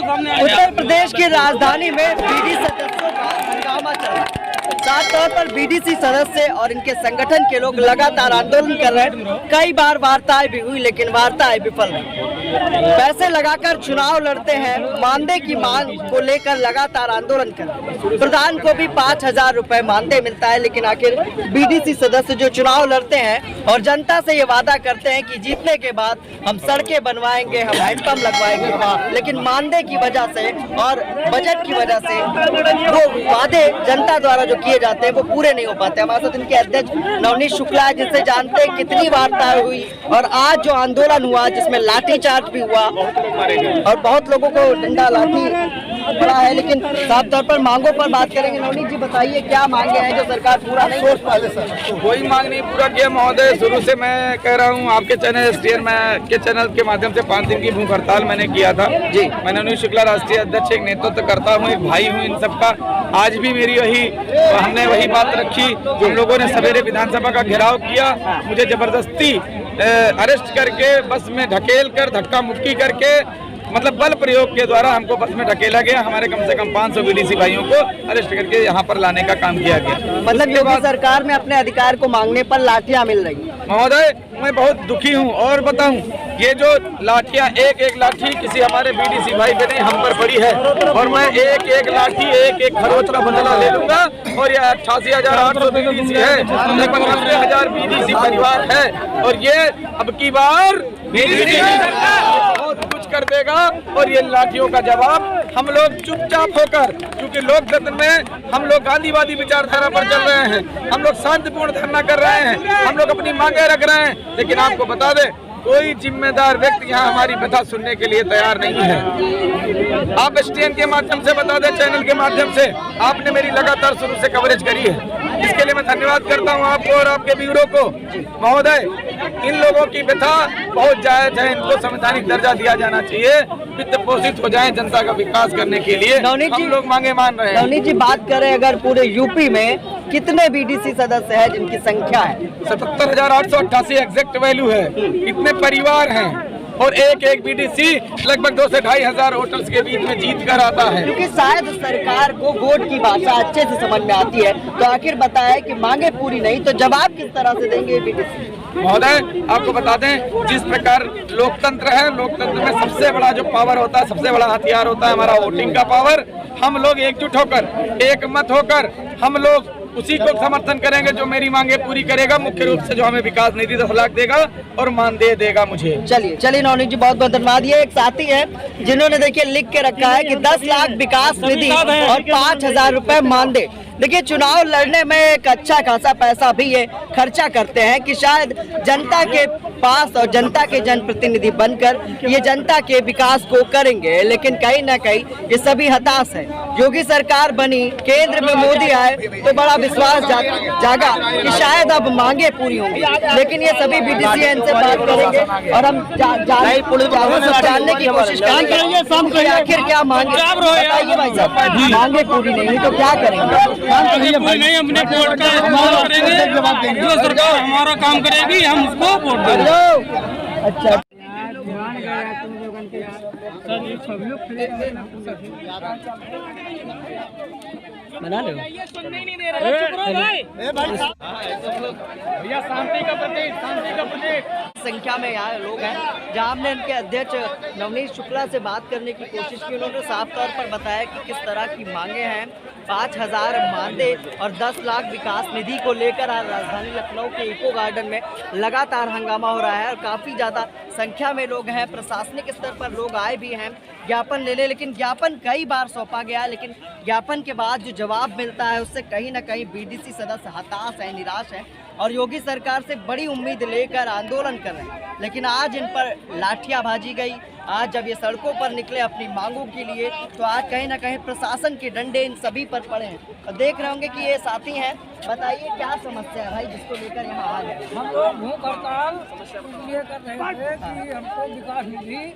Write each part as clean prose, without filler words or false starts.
उत्तर प्रदेश की राजधानी में बीडी सदस्यों का हंगामा चल रहा है। साफ तौर पर बीडीसी सदस्य और इनके संगठन के लोग लगातार आंदोलन कर रहे हैं। कई बार वार्ताएं भी हुई लेकिन वार्ताएं विफल रही। पैसे लगाकर चुनाव लड़ते हैं, मानदेय की मांग को लेकर लगातार आंदोलन कर रहे हैं। प्रधान को भी 5,000 रुपए मानदेय मिलता है, लेकिन आखिर बीडीसी सदस्य जो चुनाव लड़ते हैं और जनता से ये वादा करते हैं कि जीतने के बाद हम सड़कें बनवाएंगे, हम हैंडपंप लगवाएंगे, लेकिन मानदेय की वजह से और बजट की वजह से वो वादे जनता द्वारा जो किए जाते हैं वो पूरे नहीं हो पाते। हमारे साथ इनके अध्यक्ष नवनीत शुक्ला है, जिनसे जानते हैं कितनी वार्ताएं हुई और आज जो आंदोलन हुआ जिसमें लाठीचार्ज भी हुआ और बहुत लोगों को डंडा लाठी पड़ा है। लेकिन साफ तौर पर मांगों पर बात करेंगे। नवनीत जी बताइए क्या मांगे हैं जो सरकार पूरा नहीं सोच पा रही? कोई मांग नहीं पूरा किया महोदय। शुरू से मैं कह रहा हूँ आपके चैनल के चैनल के माध्यम से 5 दिन की भूख हड़ताल मैंने किया था जी। मैं नवनीत शुक्ला राष्ट्रीय अध्यक्ष, एक नेतृत्व करता हूँ, एक भाई हूँ इन सबका। आज भी मेरी हमने वही बात रखी। हम लोगों ने सवेरे विधानसभा का घेराव किया, मुझे जबरदस्ती अरेस्ट करके बस में ढकेल कर धक्का मुक्की करके मतलब बल प्रयोग के द्वारा हमको बस में ढकेला गया। हमारे कम से कम 500 बीडीसी भाइयों को अरेस्ट करके यहाँ पर लाने का काम किया गया। मतलब योगी सरकार में अपने अधिकार को मांगने पर लाठियाँ मिल रही है। महोदय मैं बहुत दुखी हूँ और बताऊँ ये जो लाठियाँ एक लाठी किसी हमारे बीडीसी भाई पे नहीं हम पर पड़ी है और मैं एक लाठी एक खरोच का बदला ले लूंगा। और ये 88,800 बीडीसी है, लगभग 90,000 बीडीसी परिवार है और ये अब की बार बहुत कुछ कर देगा। और ये लाठियों का जवाब हम लोग चुपचाप होकर, क्योंकि लोकतंत्र में हम लोग गांधीवादी विचारधारा पर चल रहे हैं, हम लोग शांतिपूर्ण धरना कर रहे हैं, हम लोग अपनी मांगे रख रहे हैं। लेकिन आपको बता दें कोई जिम्मेदार व्यक्ति यहाँ हमारी व्यथा सुनने के लिए तैयार नहीं है। आप STN के माध्यम से बता दें, चैनल के माध्यम से आपने मेरी लगातार शुरू से कवरेज करी है, इसके लिए मैं धन्यवाद करता हूँ आपको और आपके ब्यूरो को। महोदय इन लोगों की व्यथा बहुत जायज है, इनको संवैधानिक दर्जा दिया जाना चाहिए, वित्त पोषित हो जाए जनता का विकास करने के लिए। हम लोग मांगे मान रहे हैं। नवनीत जी बात करें अगर पूरे यूपी में कितने बीडीसी सदस्य हैं जिनकी संख्या है? 77,888 एग्जैक्ट वैल्यू है। इतने परिवार हैं और एक बीडीसी लगभग 2 से 2,500 वोटर्स के बीच में जीत कर आता है। क्योंकि शायद सरकार को वोट की भाषा अच्छे से समझ में आती है, तो आखिर बताया कि मांगे पूरी नहीं तो जवाब किस तरह से देंगे बीडीसी? महोदय आपको बता दें जिस प्रकार लोकतंत्र है, लोकतंत्र में सबसे बड़ा जो पावर होता है, सबसे बड़ा हथियार होता है हमारा वोटिंग का पावर। हम लोग एकजुट होकर, एक मत होकर हम लोग उसी को समर्थन करेंगे जो मेरी मांगे पूरी करेगा, मुख्य रूप से जो हमें विकास निधि 10 लाख देगा और मानदेय देगा मुझे। चलिए नवनीत जी बहुत बहुत धन्यवाद। ये एक साथी है जिन्होंने देखिए लिख के रखा है कि 10 लाख विकास निधि और 5,000 रुपए मानदेय। देखिए चुनाव लड़ने में एक अच्छा खासा पैसा भी ये खर्चा करते हैं कि शायद जनता के पास और जनता के जनप्रतिनिधि बनकर ये जनता के विकास को करेंगे, लेकिन कहीं ना कहीं ये सभी हताश है। योगी सरकार बनी, केंद्र में मोदी आए तो बड़ा विश्वास जागा कि शायद अब मांगे पूरी होंगी, लेकिन ये सभी बीडीसी इनसे बात करेंगे और हम जानने की कोशिश करेंगे आखिर क्या मांगे। बताइए भाई साहब, मांगे पूरी नहीं तो क्या करेंगे? नहीं, हमने वोट का इस्तेमाल करेंगे, जो सरकार हमारा काम करेगी हम उसको वोट देंगे। अच्छा बना लो भैया, शांति का प्रतीक संख्या में यहाँ लोग हैं। जहाँ हमने इनके अध्यक्ष नवनीत शुक्ला से बात करने की कोशिश की, उन्होंने साफ तौर पर बताया कि किस तरह की मांगे हैं। 5,000 मानदेय और 10 लाख विकास निधि को लेकर आज राजधानी लखनऊ के इको गार्डन में लगातार हंगामा हो रहा है और काफ़ी ज़्यादा संख्या में लोग हैं। प्रशासनिक स्तर पर लोग आए भी हैं ज्ञापन लेने, लेकिन ज्ञापन कई बार सौंपा गया, लेकिन ज्ञापन के बाद जो जवाब मिलता है उससे कहीं ना कहीं बीडीसी सदस्य हताश है, निराश है और योगी सरकार से बड़ी उम्मीद लेकर आंदोलन कर रहे हैं। लेकिन आज इन पर लाठियां भाजी गई। आज जब ये सड़कों पर निकले अपनी मांगों के लिए तो आज कहीं ना कहीं प्रशासन के डंडे इन सभी पर पड़े हैं। और देख रहे होंगे कि ये साथी हैं, बताइए क्या समस्या है भाई जिसको लेकर यहाँ आ गए? हम लोग भूख हड़ताल इसलिए कर रहे थे कि हमको विकास निधि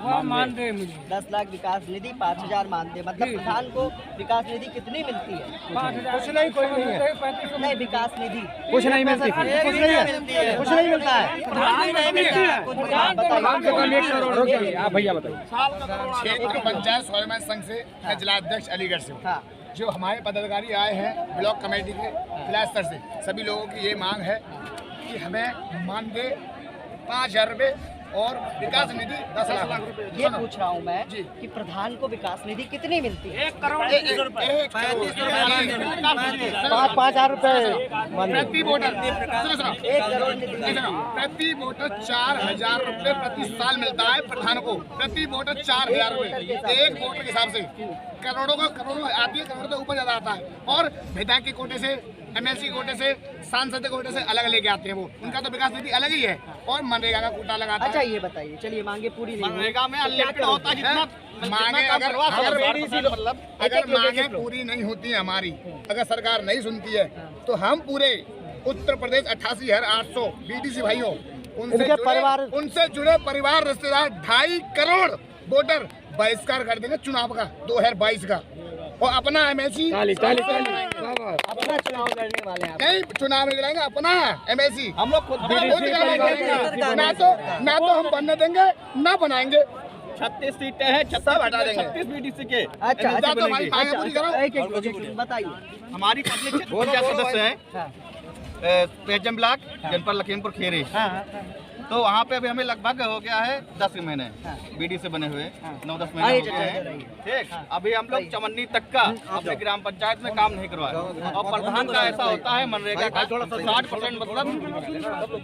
मानदेय मुझे 10 लाख विकास निधि, 5,000 मानदेय। मतलब प्रधान को विकास निधि कितनी मिलती है? 5,000 कुछ नहीं, कोई नहीं है। नहीं, विकास निधि कुछ नहीं मिलती, कुछ नहीं मिलता है। आप भैया बताइए। क्षेत्र पंचायत स्वाभिमान संघ से मैं जिला अध्यक्ष अलीगढ़ से हूँ। हाँ। जो हमारे पदाधिकारी आए हैं ब्लॉक कमेटी के जिला स्तर से, सभी लोगों की ये मांग है कि हमें मानदेय 5,000 रुपये और विकास निधि 10 लाख रुपये। ये पूछ रहा हूँ मैं जी। कि प्रधान को विकास निधि कितनी मिलती है? 1 करोड़ 5,000 रुपये प्रति वोटर। 1 करोड़ निधि। प्रति वोटर 4,000 रुपये प्रति साल मिलता है प्रधान को। प्रति वोटर 4,000 रुपये एक वोटर के हिसाब से। करोड़ों आती है, करोड़ों से ऊपर ज्यादा आता है। और विधायक के कोटे से, MLC कोटे से, सांसद कोटे से अलग लेके आते हैं वो। उनका तो विकास निधि अलग ही है और मनरेगा का कोटा लगाता है। अच्छा ये बताइए, चलिए मांगे पूरी नहीं हुई। मनरेगा में अनलिमिटेड होता है जितना मांगे अगर मांगे पूरी नहीं होती है हमारी, अगर सरकार नहीं सुनती है तो हम पूरे उत्तर प्रदेश 88,800 BDC भाइयों उनसे जुड़े परिवार रिश्तेदार 2.5 करोड़ वोटर बहिष्कार कर देंगे चुनाव का 2022 का। और अपना MLC अपना चुनाव लड़ने वाले हैं आप। नहीं, चुनाव नहीं लड़ेंगे, अपना MLC हम लोग खुद ना तो हम बनने देंगे ना बनाएंगे। 36 सीटें हैं, 36 BDC के। अच्छा अच्छा, तो हमारी मांगे पूरी करो। एक बताइए। हमारी पब्लिक क्षेत्र पंचायत सदस्य हैं हाँ। पेजम ब्लॉक जनपद लखीमपुर खीरी। हाँ। तो वहाँ पे अभी हमें लगभग हो गया है 10 महीने BD से बने हुए 9-10 महीने हो गए हैं। ठीक, अभी हम लोग चमन्नी तक का अपने ग्राम पंचायत में काम नहीं करवाया। और प्रधान का ऐसा होता है मनरेगा का 60% मतलब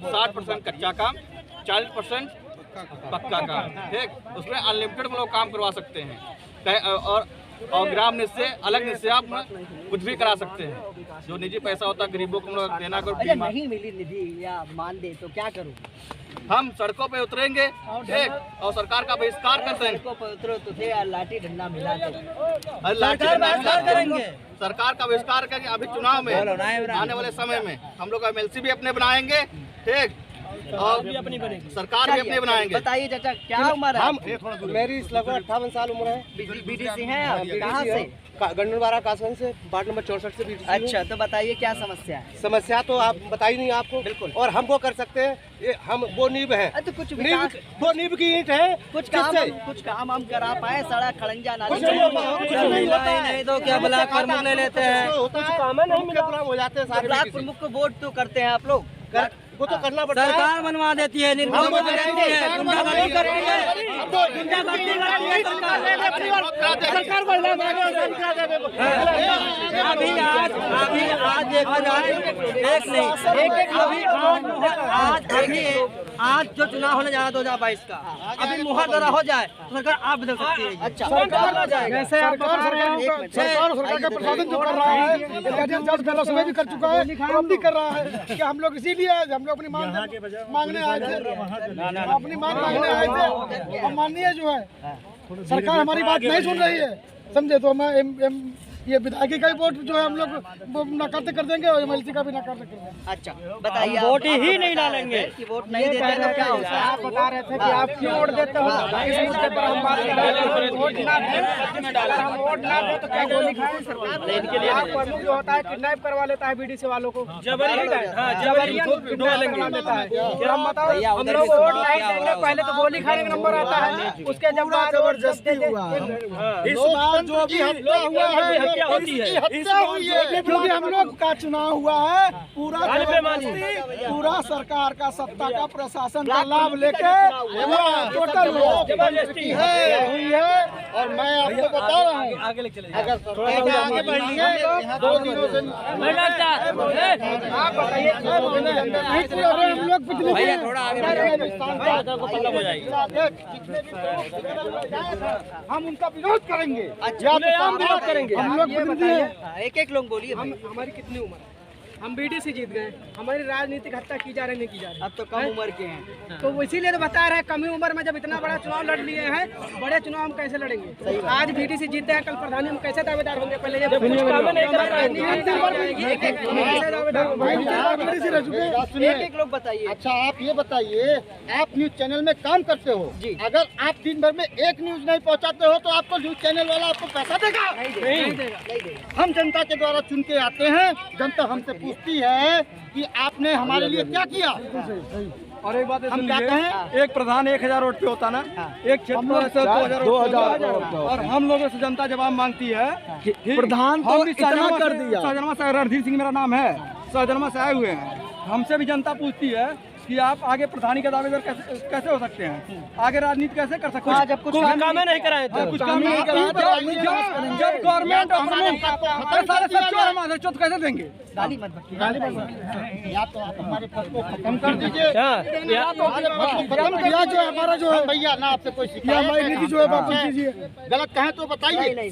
60% कच्चा काम, 40% पक्का काम। ठीक, उसमें अनलिमिटेड हम लोग काम करवा सकते हैं। और ग्राम निधि से अलग निधि से आप कुछ भी करा सकते हैं। जो निजी पैसा होता है गरीबों को देना। अगर नहीं मिली निधि या मानदेय तो क्या करूँ? हम सड़कों पे उतरेंगे ठीक, और सरकार का बहिष्कार कर देंगे। सड़कों पर उतरो तो थे यार, लाठी डंडा मिला दो। करेंगे सरकार का बहिष्कार करके अभी चुनाव में आने वाले समय में हम लोग MLC भी अपने बनाएंगे। ठीक, और सरकार भी अपने बनाएंगे। बताइए चाचा, क्या उम्र है? मेरी लगभग 58 साल उम्र है। BDC हैं आप? कहाँ से? गंडनवारा कासगंज से, वार्ड नंबर 64 से BDC। अच्छा, तो बताइए क्या समस्या है? समस्या तो आप बताई नहीं आपको। बिल्कुल। और हम वो कर सकते हैं, ये हम वो नींव है। तो कुछ वो नींव की ईंट है। कुछ काम हम करा पाए, सड़क खड़ंजा नाली नहीं तो क्या ब्लॉक प्रमुख ले लेते हैं? कुछ काम है नहीं मिला, हो जाते हैं सारे। ब्लॉक प्रमुख को वोट तो करते हैं आप लोग, वो तो करना पड़ता है। सरकार बनवा देती है, गुंडागर्दी करती है, गुंडागर्दी करती है, सरकार को अभी आज देखा जाए एक नहीं, आज जो चुनाव होने जा रहा है 2022 का, अभी मुहर दरा हो जाए तो सरकार आप बदल सकती है। अच्छा, सरकार हो जाएगा। सरकार का प्रशासन जो कर रहा है, जज पहला सुबह भी कर चुका है, अब भी कर रहा है कि हम लोग इसीलिए हम लोग अपनी मांग मांगने आए थे, अपनी मांग मांगने आए थे। और माननीय जो है सरकार हमारी बात नहीं सुन रही है, समझे। तो मैं ये विधायकी का वोट जो है हम लोग नकारात्मक कर देंगे और MLC का भी नकारात्मक कर देंगे। अच्छा बताइए, वोट ही नहीं डालेंगे कि वोट नहीं देते तो क्या होता है? आप बता रहे थे कि आप क्यों वोट देते हो, इस मुद्दे पर हम बात कर रहे हैं। वोट ना दे तो क्या गोली खाए सरकार? प्रमुख जो होता है किडनैप करवा लेता है BDC वालों को, जबरन करवा लेता है। हम बताओ, हम लोग वोट नहीं देंगे, पहले तो गोली खाने का नंबर आता है, उसके जब बाद जबरदस्ती हुआ इस बार जो भी हत्या हुआ है, हत्या हुई है क्योंकि हम लोग का चुनाव हुआ है, पूरा सरकार का सत्ता का प्रशासन का लाभ लेके टोटल जबरदस्ती हुई है। और मैं आपको बता रहा हूँ, अगर आगे बढ़ेंगे 2 दिनों से हम लोग पिछले हम उनका विरोध करेंगे। अच्छा, विरोध करेंगे हम लोग। एक लोग बोलिए, हमारी कितनी उम्र है? हम बीडीसी जीत गए, हमारी राजनीतिक हत्या की जा रही नहीं की जा रही। अब तो कम उम्र के हैं। तो वो इसीलिए तो बता रहे हैं, कमी उम्र में जब इतना बड़ा चुनाव लड़ लिए हैं, बड़े चुनाव हम कैसे लड़ेंगे? आज बीडीसी जीते हैं, कल प्रधानी हम कैसे दावेदार होंगे? पहले ये एक लोग बताइए। अच्छा आप ये बताइए, आप न्यूज चैनल में काम करते हो जी। अगर आप दिन भर में एक न्यूज नहीं पहुंचाते हो तो आपको न्यूज चैनल वाला आपको पैसा देगा? नहीं देगा। हम जनता के द्वारा चुन के आते हैं, जनता हमसे पूछती है कि आपने हमारे लिए क्या किया। और एक बात हम क्या कहें? एक प्रधान 1000 वोट पे होता ना, एक क्षेत्र से 2000 और हम लोगों से जनता जवाब मांगती है। प्रधान तो इतना कर दिया। सहजनवा से रणधीर सिंह मेरा नाम है, सहजनवा से आए हुए हैं। हमसे भी जनता पूछती है कि आप आगे प्रधानी के दावेदार कैसे हो सकते हैं, आगे राजनीति कैसे कर सकते हैं? जब कुछ काम नहीं कराए थे, कुछ काम नहीं कराए जब गवर्नमेंट तो कैसे देंगे? या तो आप हमारे पद को खत्म कर दीजिए, या तो खत्म किया जो हमारा जो है भैया ना आपसे कोई शिकायत हमारी नीति जो है वापस कीजिए। गलत कहें तो बताइए।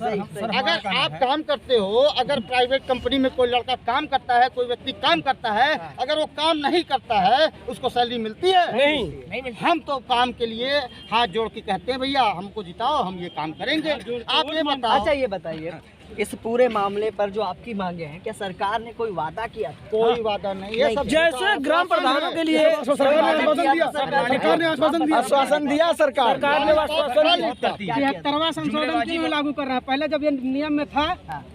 अगर आप काम करते हो, अगर प्राइवेट कंपनी में कोई लड़का काम करता है, कोई व्यक्ति काम करता है, अगर वो काम नहीं करता है उसको सैलरी मिलती है? नहीं। हम तो काम के लिए हाथ जोड़ के कहते हैं भैया हमको जिताओ, हम ये काम करेंगे। आप ये बताओ। अच्छा ये बताइए, इस पूरे मामले पर जो आपकी मांगे हैं, क्या सरकार ने कोई वादा किया? कोई वादा नहीं है। सब जैसे ग्राम प्रधानों के लिए सरकार ने आश्वासन दिया, सरकार ने 73वां संशोधन क्यों लागू कर रहा है? पहले जब ये नियम में था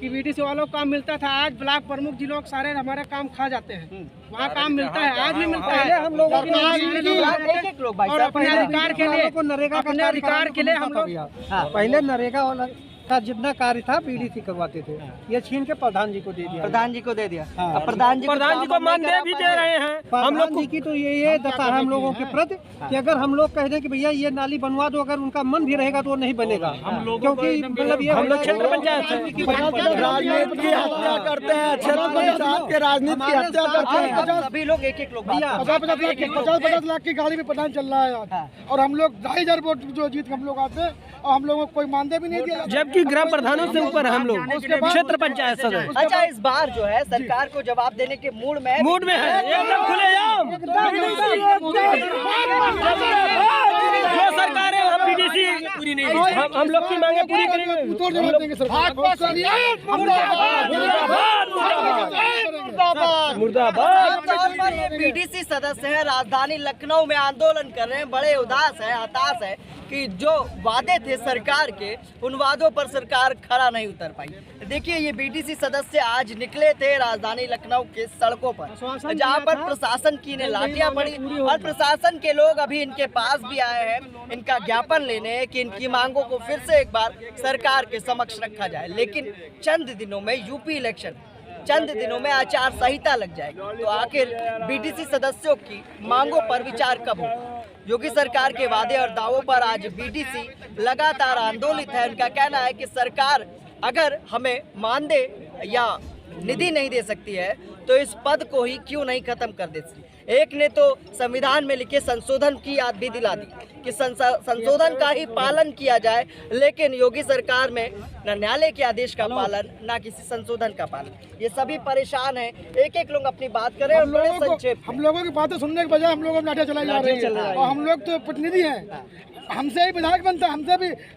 कि बीडीसी वालों को काम मिलता था, आज ब्लॉक प्रमुख जिलों सारे हमारे काम खा जाते हैं, वहाँ काम मिलता है, आज भी मिलता है। हम लोग और अपने अधिकार के लिए, अपने अधिकार के लिए हम लोग पहले नरेगा वाला का जितना कार्य था बीडीसी करवाते थे, ये छीन के प्रधान जी को दे दिया। प्रधान जी को दे दिया। अब प्रधान जी को मानदेय भी दे रहे हैं हम लोग की। तो ये दशा है हम लोगों के प्रति कि अगर हम लोग कह दें कि भैया ये नाली बनवा दो, अगर उनका मन भी रहेगा तो वो नहीं बनेगा, क्योंकि मतलब ये हम लोग क्षेत्र पंचायत राजनीति की हत्या करते हैं, क्षेत्र पंचायत के राजनीति की हत्या करते हैं। सभी लोग एक लोग 50 लाख की गाड़ी में प्रधान चल रहा है आज, और हम लोग 2500 वोट जो जीत के हम लोग आते हैं, और हम लोगों को कोई मानदेय भी नहीं दिया, जबकि ग्राम प्रधानों से ऊपर हम लोग क्षेत्र पंचायत सदस्य। अच्छा इस बार जो है सरकार को जवाब देने के मूड में है, एकदम खुलेआम। जो सरकार है हम बीडीसी पूरी नहीं, हम लोग की मांगे पूरी करेंगे। मुर्दाबाद। ये बीडीसी सदस्य है, राजधानी लखनऊ में आंदोलन कर रहे हैं, बड़े उदास है, हताश है कि जो वादे थे सरकार के, उन वादों पर सरकार खरा नहीं उतर पाई। देखिए ये बीडीसी सदस्य आज निकले थे राजधानी लखनऊ के सड़कों पर, जहां पर प्रशासन की ने लाठियां पड़ी, और प्रशासन के लोग अभी इनके पास भी आए हैं इनका ज्ञापन लेने कि इनकी मांगों को फिर से एक बार सरकार के समक्ष रखा जाए। लेकिन चंद दिनों में यूपी इलेक्शन, चंद दिनों में आचार संहिता लग जाएगी, तो आखिर बीडीसी सदस्यों की मांगों पर विचार कब होगा? योगी सरकार के वादे और दावों पर आज बीडीसी लगातार आंदोलित है। उनका कहना है कि सरकार अगर हमें मानदेय या निधि नहीं दे सकती है तो इस पद को ही क्यों नहीं खत्म कर देती। एक ने तो संविधान में लिखे संशोधन की याद भी दिला दी कि संशोधन का ही पालन किया जाए, लेकिन योगी सरकार में न न्यायालय के आदेश का पालन, न किसी संशोधन का पालन। ये सभी परेशान हैं। एक एक लोग अपनी बात करें और बड़े संक्षेप। हम लोगों की बातें सुनने के बजाय हम लोगों को लाठियां चलाई जा रही है, और हम लोग तो प्रतिनिधि हैं, हमसे ही विधायक बनता है,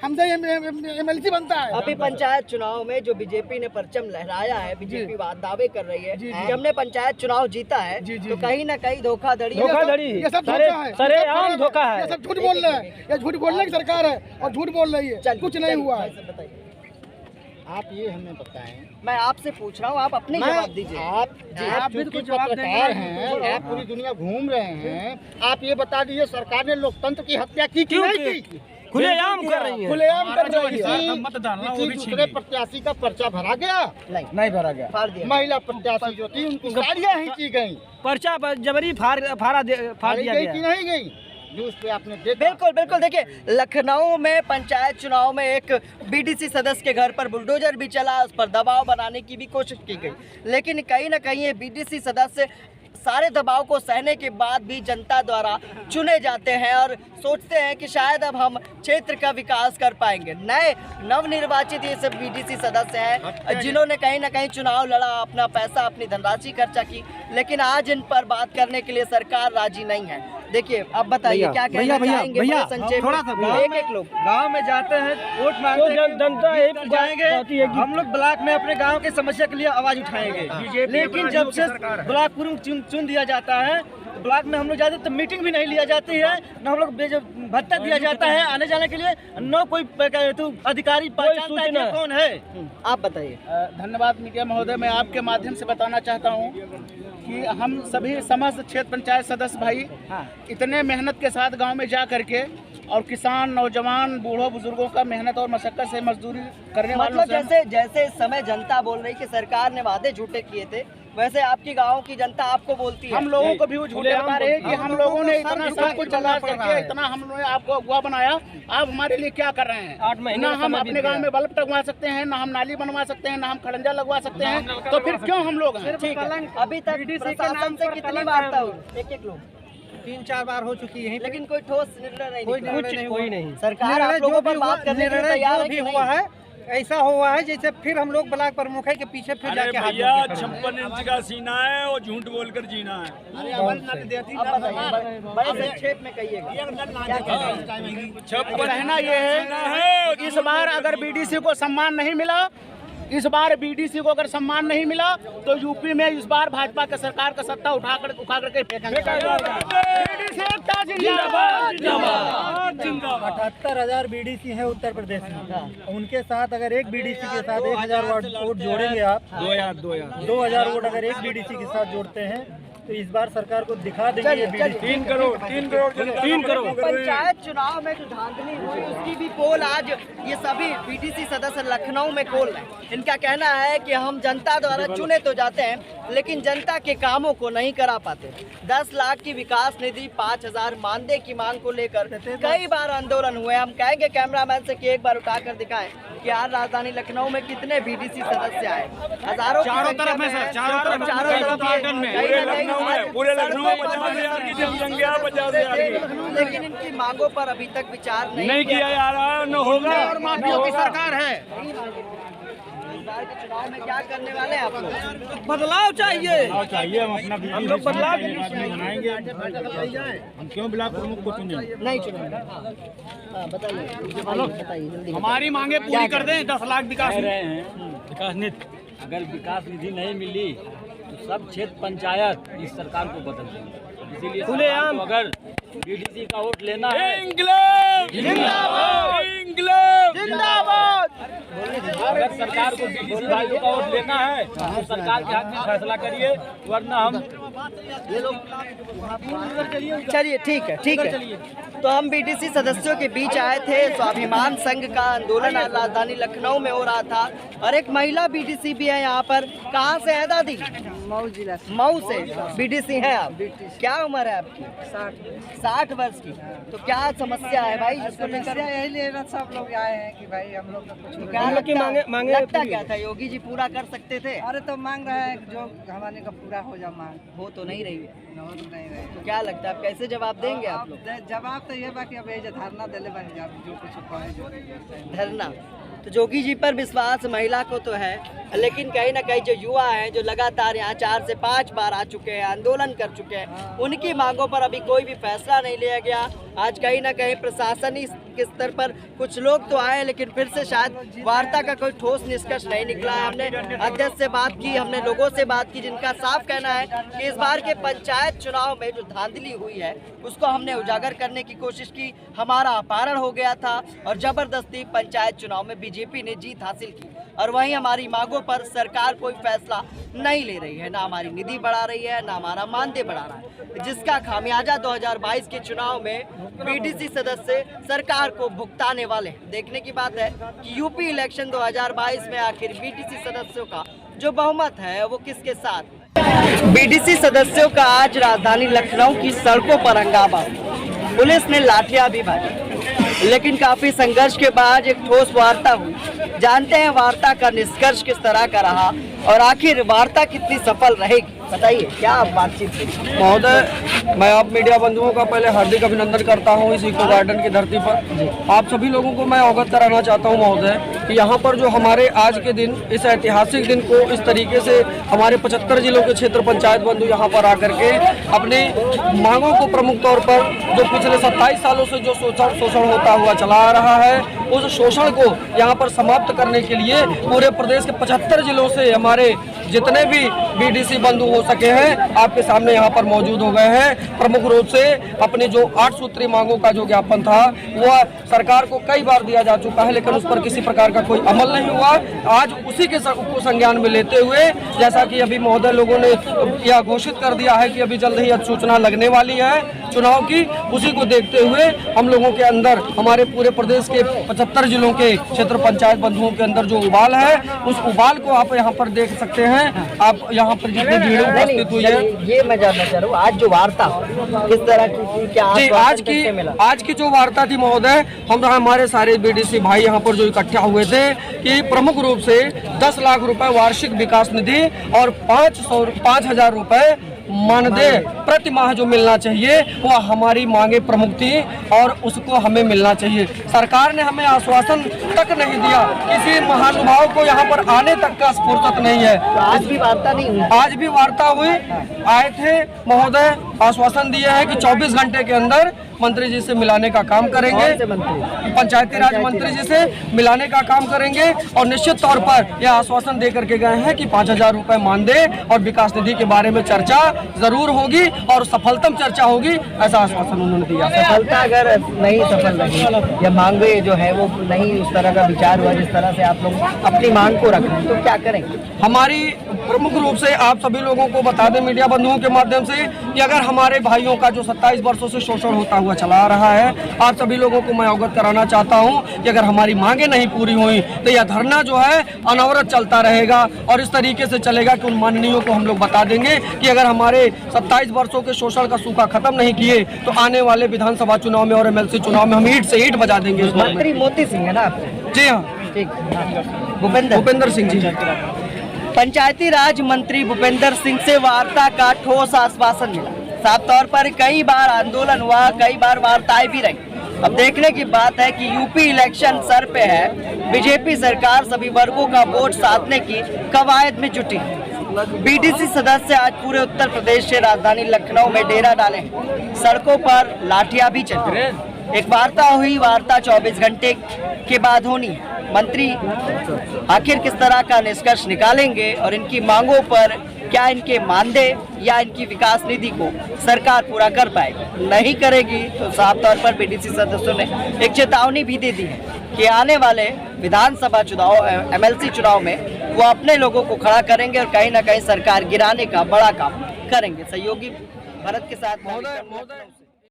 हमसे एमएलसी बनता है। अभी पंचायत चुनाव में जो बीजेपी ने परचम लहराया है, बीजेपी दावे कर रही है कि हमने पंचायत चुनाव जीता है, तो कहीं ना कहीं धोखाधड़ी ये सब धोखा है, सरेआम धोखा है, ये सब झूठ बोल रहे हैं, ये झूठ बोलने की सरकार है और झूठ बोल रही है, कुछ नहीं हुआ है। आप ये हमें बताएं, मैं आपसे पूछ रहा हूँ, आप अपनी जवाब दीजिए। आप भी कुछ पत्रकार हैं, आप पूरी दुनिया घूम रहे हैं, आप ये बता दीजिए सरकार ने लोकतंत्र की हत्या की क्यों नहीं की? खुलेआम कर रही है, खुलेआम कर रही है। किसी दूसरे प्रत्याशी का पर्चा भरा गया? नहीं भरा गया। महिला प्रत्याशी जो थी उनको गाड़ियाँ ही की गई, पर्चा जबरी फाड़ दिया गया कि नहीं गई? न्यूज़ पे आपने देखा? बिल्कुल बिल्कुल। देखिए लखनऊ में पंचायत चुनाव में एक बीडीसी सदस्य के घर पर बुलडोजर भी चला, उस पर दबाव बनाने की भी कोशिश की गई, लेकिन कहीं ना कहीं ये बीडीसी सदस्य सारे दबाव को सहने के बाद भी जनता द्वारा चुने जाते हैं और सोचते हैं कि शायद अब हम क्षेत्र का विकास कर पाएंगे। नए नवनिर्वाचित ये सब बीडीसी सदस्य हैं जिन्होंने कहीं ना कहीं चुनाव लड़ा, अपना पैसा अपनी धनराशि खर्चा की, लेकिन आज इन पर बात करने के लिए सरकार राजी नहीं है। देखिए अब बताइए क्या कहना चाहेंगे संक्षेप में। एक लोग गांव में जाते हैं वोट मांगते हैं, जनता एक जाएंगे, हम लोग ब्लॉक में अपने गांव की समस्या के लिए आवाज उठाएंगे। लेकिन जब से ब्लॉक पूर्व चुन दिया जाता है, ब्लॉक में हम लोग जाते तो मीटिंग भी नहीं लिया जाती है, न हम लोग भत्ता दिया जाता है आने जाने के लिए, न कोई अधिकारी पहचानता है कि कौन है। आप बताइए। धन्यवाद मीडिया महोदय, मैं आपके माध्यम से बताना चाहता हूँ कि हम सभी समस्त क्षेत्र पंचायत सदस्य भाई इतने मेहनत के साथ गांव में जा करके और किसान, नौजवान, बूढ़ों बुजुर्गों का मेहनत और मशक्कत से मजदूरी करने वालों मतलब जैसे इस समय जनता बोल रही कि सरकार ने वादे झूठे किए थे, वैसे आपकी गांव की जनता आपको बोलती है। हम लोगों को भी वो झूठे बता रहे हैं कि हम लोगों ने इतना सब कुछ चला करके इतना हम लोगों ने आपको अगुवा बनाया, आप हमारे लिए क्या कर रहे हैं? 8 महीने ना हम अपने गांव में बल्ब टंगवा सकते हैं, ना हम नाली बनवा सकते हैं, ना हम खड़ंजा लगवा सकते हैं, तो फिर क्यों हम लोग हैं? ठीक है। अभी तक प्रशासन से कितनी वार्ता हुई? एक लोग 3-4 बार हो चुकी है, लेकिन कोई ठोस निर्णय नहीं निकला। कोई नहीं। सरकार आप लोगों पर बात करने के लिए तैयार है कि नहीं? हुआ है ऐसा हुआ है जैसे फिर हम लोग ब्लॉक प्रमुख है के पीछे फिर जाके हाथ भैया 56 इंच का सीना है और झूठ बोलकर जीना है। बड़े संक्षेप में कहिएगा। कहना ये है इस बार अगर बीडीसी को सम्मान नहीं मिला, इस बार बीडीसी को अगर सम्मान नहीं मिला तो यूपी में इस बार भाजपा के सरकार का सत्ता उठा करके फेंकेंगे। 78,000 बीडीसी है उत्तर प्रदेश में, उनके साथ अगर एक बीडीसी के साथ 1,000 वोट जोड़ेंगे आप, 2,000 वोट अगर एक बीडीसी के साथ जोड़ते हैं तो इस बार सरकार को दिखा देंगे। 3 करोड़ पंचायत चुनाव में जो धांधली हुई उसकी भी पोल आज ये सभी बीडीसी सदस्य लखनऊ में खोल रहे हैं। इनका कहना है कि हम जनता द्वारा चुने तो जाते हैं लेकिन जनता के कामों को नहीं करा पाते। 10 लाख की विकास निधि, 5,000 मानदेय की मांग को लेकर कई बार आंदोलन हुए। हम कहेंगे कैमरामैन से कि एक बार उठाकर दिखाएं कि आज राजधानी लखनऊ में कितने बीडीसी सदस्य आए। हजारों चारों तरफ है सर, चारों तरफ पूरे लखनऊ में 50,000 की जनसंख्या, 50,000 की, लेकिन इनकी मांगों पर अभी तक विचार नहीं किया जा रहा है, न होगा। और माफियों की सरकार है। इस बार के चुनाव में क्या करने वाले हैं आप लोग? बदलाव चाहिए। हम लोग बदलाव बनाएंगे। हम क्यों ब्लॉक प्रमुख को चुने? नहीं चुनेंगे। हाँ, बताइए जल्दी। हमारी मांगे पूरी कर दें। 10 लाख विकास रहे हैं विकास निधि, अगर विकास निधि नहीं मिली तो सब क्षेत्र पंचायत इस सरकार को बदल देंगे। इसीलिए सरकार को अगर बीडीसी का वोट लेना है, इंक्लाब जिंदाबाद, इंक्लाब जिंदाबाद। अगर सरकार को बीडीसी भाइयों का वोट लेना है तो सरकार के हाथ में फैसला करिए, वरना हम चलिए ठीक है। तो हम बीडीसी सदस्यों के बीच आए थे। स्वाभिमान संघ का आंदोलन आज राजधानी लखनऊ में हो रहा था और एक महिला बीडीसी भी है यहाँ पर। कहाँ से है दादी? मऊ जिला से। मऊ से बीडीसी है आप? क्या उम्र है आपकी? 60 वर्ष की। तो क्या समस्या है भाई जिसको लेकर? यही लेना सब लोग आए हैं कि भाई हम लोग क्या लगता क्या था योगी जी पूरा कर सकते थे? अरे तो मांग रहे हैं जो हमारे का पूरा हो जा, मांग हो तो नहीं रही है। हो तो नहीं रहे। तो क्या लगता है आप कैसे जवाब देंगे आप लोग? जवाब तो ये बाकी अब ये धरना दिले बन जा, जो कुछ कहे धरना। तो जोगी जी पर विश्वास महिला को तो है, लेकिन कहीं ना कहीं जो युवा हैं जो लगातार यहाँ 4 से 5 बार आ चुके हैं, आंदोलन कर चुके हैं, उनकी मांगों पर अभी कोई भी फैसला नहीं लिया गया। आज कहीं ना कहीं प्रशासनिक के स्तर पर कुछ लोग तो आए लेकिन फिर से शायद वार्ता का कोई ठोस निष्कर्ष नहीं निकला है। हमने अध्यक्ष से बात की, हमने लोगों से बात की जिनका साफ कहना है कि इस बार के पंचायत चुनाव में जो धांधली हुई है उसको हमने उजागर करने की कोशिश की, हमारा अपहरण हो गया था और जबरदस्ती पंचायत चुनाव में बीजेपी ने जीत हासिल की। और वहीं हमारी मांगों पर सरकार कोई फैसला नहीं ले रही है, ना हमारी निधि बढ़ा रही है, ना हमारा मानदेय बढ़ा रहा है, जिसका खामियाजा 2022 के चुनाव में बीडीसी सदस्य सरकार को भुगताने वाले हैं। देखने की बात है कि यूपी इलेक्शन 2022 में आखिर बीडीसी सदस्यों का जो बहुमत है वो किसके साथ। बीडीसी सदस्यों का आज राजधानी लखनऊ की सड़कों पर हंगामा, पुलिस ने लाठियां भी मारी, लेकिन काफी संघर्ष के बाद एक ठोस वार्ता हुई। जानते हैं वार्ता का निष्कर्ष किस तरह का रहा, और आखिर वार्ता कितनी सफल रहेगी, बताइए क्या बातचीत थी? महोदय, मैं आप मीडिया बंधुओं का पहले हार्दिक अभिनंदन करता हूं इस इको गार्डन की धरती पर। आप सभी लोगों को मैं अवगत कराना चाहता हूं महोदय कि यहाँ पर जो हमारे आज के दिन, इस ऐतिहासिक दिन को इस तरीके से हमारे 75 जिलों के क्षेत्र पंचायत बंधु यहाँ पर आकर के अपने मांगों को प्रमुख तौर पर जो पिछले 27 सालों से जो शोषण होता हुआ चला आ रहा है, उस शोषण को यहाँ पर समाप्त करने के लिए पूरे प्रदेश के 75 जिलों से हमारे जितने भी बीडीसी बंधु हो सके हैं आपके सामने यहाँ पर मौजूद हो गए हैं। प्रमुख रूप से अपनी जो 8 सूत्री मांगों का जो ज्ञापन था वह सरकार को कई बार दिया जा चुका है, लेकिन उस पर किसी प्रकार का कोई अमल नहीं हुआ। आज उसी के को संज्ञान में लेते हुए, जैसा कि अभी महोदय लोगों ने यह घोषित कर दिया है कि अभी जल्द ही अधिसूचना लगने वाली है चुनाव की, उसी को देखते हुए हम लोगों के अंदर, हमारे पूरे प्रदेश के 75 जिलों के क्षेत्र पंचायत बंधुओं के अंदर जो उबाल है, उस उबाल को आप यहाँ पर देख सकते हैं। आप यहाँ पर जितनी भीड़ उपस्थित हुई है, ये मैं जानना चाह रहा हूँ आज जो वार्ता किस तरह की, क्या आज की जो वार्ता थी महोदय, हम हमारे सारे बीडीसी भाई यहाँ पर जो इकट्ठा हुए थे कि प्रमुख रूप से 10 लाख रुपए वार्षिक विकास निधि और 5,000 रुपए मानदेय प्रति माह जो मिलना चाहिए वह हमारी मांगे प्रमुख थी और उसको हमें मिलना चाहिए। सरकार ने हमें आश्वासन तक नहीं दिया, किसी महानुभाव को यहाँ पर आने तक का फुर्सत नहीं है। आज भी वार्ता नहीं हुई, आज भी वार्ता हुई, आए थे महोदय, आश्वासन दिए हैं कि 24 घंटे के अंदर मंत्री जी से मिलाने का काम करेंगे, पंचायती राज मंत्री जी से मिलाने का काम करेंगे और निश्चित तौर पर यह आश्वासन दे करके गए हैं कि 5,000 रुपए मानदेय और विकास निधि के बारे में चर्चा जरूर होगी और सफलतम चर्चा होगी, ऐसा आश्वासन उन्होंने दिया। सफलता अगर नहीं सफल रही या मांगे जो है वो नहीं उस तरह का विचार हुआ जिस तरह से आप लोग अपनी मांग को रख रहे हैं, तो क्या करेंगे? हमारी प्रमुख रूप से आप सभी लोगों को बता दें मीडिया बंधुओं के माध्यम से कि अगर हमारे भाइयों का जो 27 वर्षों से शोषण होता हुआ चला आ रहा है, आप सभी लोगों को मैं अवगत कराना चाहता हूं कि अगर हमारी मांगे नहीं पूरी हुई तो यह धरना जो है अनवरत चलता रहेगा और इस तरीके से चलेगा कि उन माननीयों को हम लोग बता देंगे कि अगर हमारे 27 वर्षों के शोषण का सूखा खत्म नहीं किए तो आने वाले विधानसभा चुनाव में और MLC चुनाव में हम ईंट से ईंट बजा देंगे। मंत्री मोती सिंह है ना? जी हाँ, ठीक, भूपेंद्र सिंह जी। पंचायती राज मंत्री भूपेंद्र सिंह से वार्ता का ठोस आश्वासन मिला। साफ तौर पर कई बार आंदोलन हुआ, कई बार वार्ताएं भी रही। अब देखने की बात है कि यूपी इलेक्शन सर पे है, बीजेपी सरकार सभी वर्गों का वोट साधने की कवायद में जुटी। बीडीसी सदस्य आज पूरे उत्तर प्रदेश से राजधानी लखनऊ में डेरा डाले, सड़कों पर लाठियां भी चली। एक वार्ता हुई, वार्ता 24 घंटे के बाद होनी है। मंत्री आखिर किस तरह का निष्कर्ष निकालेंगे और इनकी मांगों पर क्या इनके मानदेय या इनकी विकास निधि को सरकार पूरा कर पाएगी? नहीं करेगी तो साफ तौर पर बीडीसी सदस्यों ने एक चेतावनी भी दे दी है कि आने वाले विधानसभा चुनाव, MLC चुनाव में वो अपने लोगों को खड़ा करेंगे और कहीं ना कहीं सरकार गिराने का बड़ा काम करेंगे। सहयोगी भरत के साथ